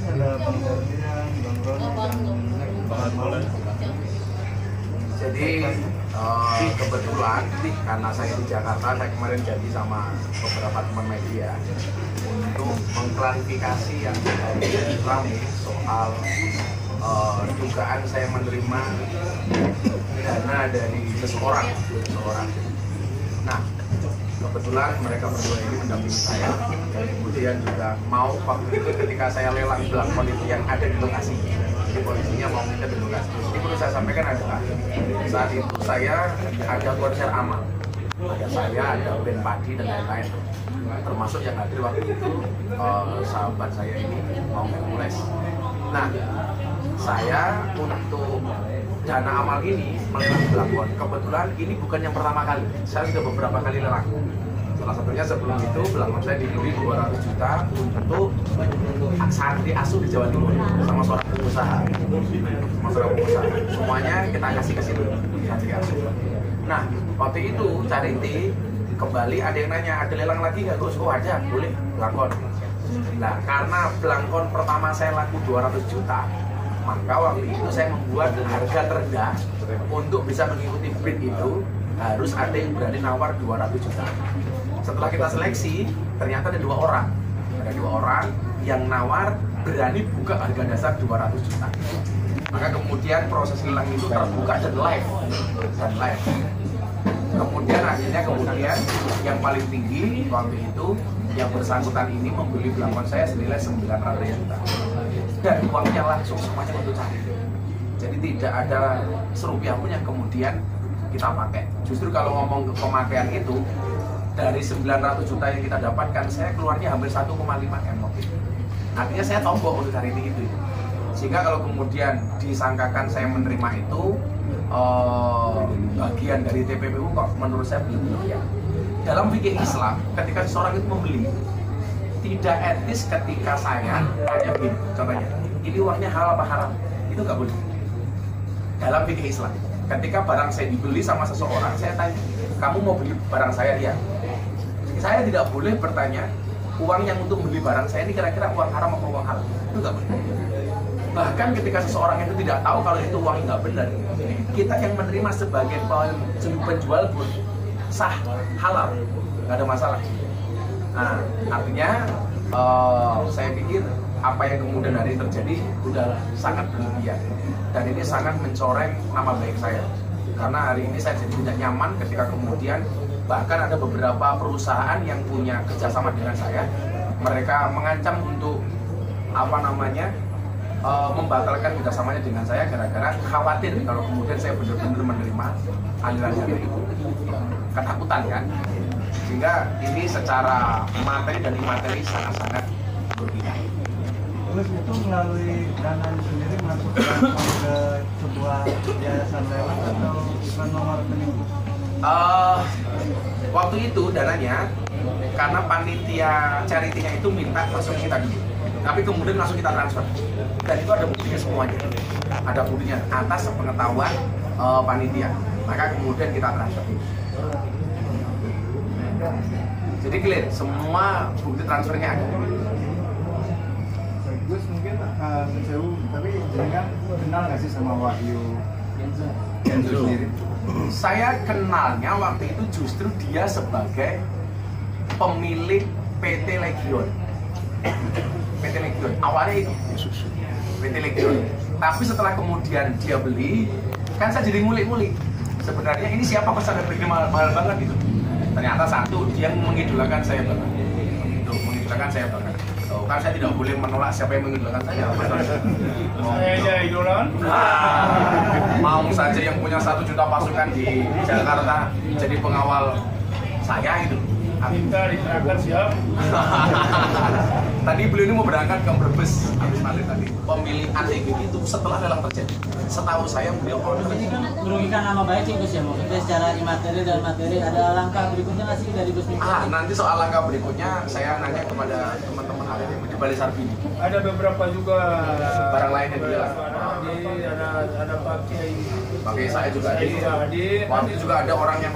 ada Bang Ferdian, Bang Roni, dan Bang Maulana. Jadi kebetulan karena saya di Jakarta, saya kemarin janji sama beberapa teman media untuk mengklarifikasi yang ramai soal dugaan saya menerima dana dari seseorang. Nah, kebetulan mereka berdua ini mendampingi saya, dan kemudian juga mau waktu itu ketika saya lelang belangkon itu yang ada di lokasi. Jadi polisinya mau minta di lokasi. Jadi perlu saya sampaikan adalah saat itu saya ada konser amal, ada saya, ada band padi dan lain-lain. Termasuk yang hadir waktu itu sahabat saya ini mau Hercules. Nah, saya untuk dana amal ini melelang belangkon. Kebetulan ini bukan yang pertama kali. Saya sudah beberapa kali lelang. Salah satunya sebelum itu belangkon saya dibeli 200 juta untuk saat diasuh di Jawa Timur sama seorang pengusaha. Semuanya kita kasih ke situ. Nah, waktu itu Charity kembali ada yang nanya, ada lelang lagi nggak Gus? Oh ada, boleh belangkon. Nah, karena belangkon pertama saya laku 200 juta, maka waktu itu saya membuat harga terendah untuk bisa mengikuti bid itu harus ada yang berani nawar 200 juta. Setelah kita seleksi, ternyata ada dua orang yang nawar berani buka harga dasar 200 juta. Maka kemudian proses lelang itu terbuka dan live. Kemudian akhirnya yang paling tinggi waktu itu yang bersangkutan ini membeli belangkon saya senilai 900 juta. Dan uangnya langsung semuanya untuk cari. Jadi tidak ada serupiah pun yang kemudian kita pakai. Justru kalau ngomong ke pemakaian itu, dari 900 juta yang kita dapatkan, saya keluarnya hampir 1,5 M. Artinya saya tombol untuk cari itu. Sehingga kalau kemudian disangkakan saya menerima itu bagian dari TPPU, kok menurut saya belum ya. Dalam fikih Islam, ketika seseorang itu membeli, tidak etis ketika saya tanya begini, contohnya, ini uangnya halal apa haram? Itu nggak boleh. Dalam fikih Islam, ketika barang saya dibeli sama seseorang, saya tanya, kamu mau beli barang saya? Iya. Saya tidak boleh bertanya, uang yang untuk beli barang saya ini kira-kira uang haram atau uang halal? Itu nggak boleh. Bahkan ketika seseorang itu tidak tahu kalau itu uang nggak benar, kita yang menerima sebagai penjual pun sah, halal, nggak ada masalah. Nah, artinya saya pikir apa yang kemudian hari ini terjadi sudah sangat berlebihan dan ini sangat mencoreng nama baik saya. Karena hari ini saya jadi tidak nyaman ketika kemudian bahkan ada beberapa perusahaan yang punya kerjasama dengan saya, mereka mengancam untuk membatalkan kerjasamanya dengan saya gara-gara khawatir kalau kemudian saya benar-benar menerima aliran dana itu. Ketakutan kan? Sehingga ini secara materi dan imateri sangat-sangat berbeda. Terus itu melalui dana sendiri masuk ke sebuah yayasan lelang atau bukan nomor rekening? Waktu itu dananya karena panitia charity-nya itu minta masuk kita dulu, tapi kemudian langsung kita transfer. Dan itu ada buktinya semuanya. Ada buktinya atas sepengetahuan panitia. Maka kemudian kita transfer. Jadi clear, semua bukti transfernya ada. Gus mungkin menjauh, tapi jangan kenal nggak sih sama Wahyu Kenzo sendiri? Saya kenalnya waktu itu justru dia sebagai pemilik PT Legion. PT Legion awalnya itu PT Legion. Tapi setelah kemudian dia beli, kan saya jadi ngulik-ngulik. Sebenarnya ini siapa pesan beli mahal banget gitu. Ternyata satu, dia mengidolakan saya banget. Itu mengidolakan saya banget. Kan saya tidak boleh menolak siapa yang mengidolakan saya. Saya aja idolan. Mau saja yang punya 1 juta pasukan di Jakarta jadi pengawal saya itu. Minta diserahkan siap. Tadi beliau ini mau berangkat ke Brebes habis maghrib tadi. Pemilih ATG itu setelah lelang terjadi. Setahu saya beliau merugikan nama baik sih Gus ya, maksudnya secara imateri dan materi. Ada langkah berikutnya nggak sih dari Gus Miftah? Nanti soal langkah berikutnya saya nanya kepada teman-teman ATG di Bali Sarbini. Ada beberapa juga barang lain yang dilelang. Ada pakai saya juga ada. Waktu juga ada orang yang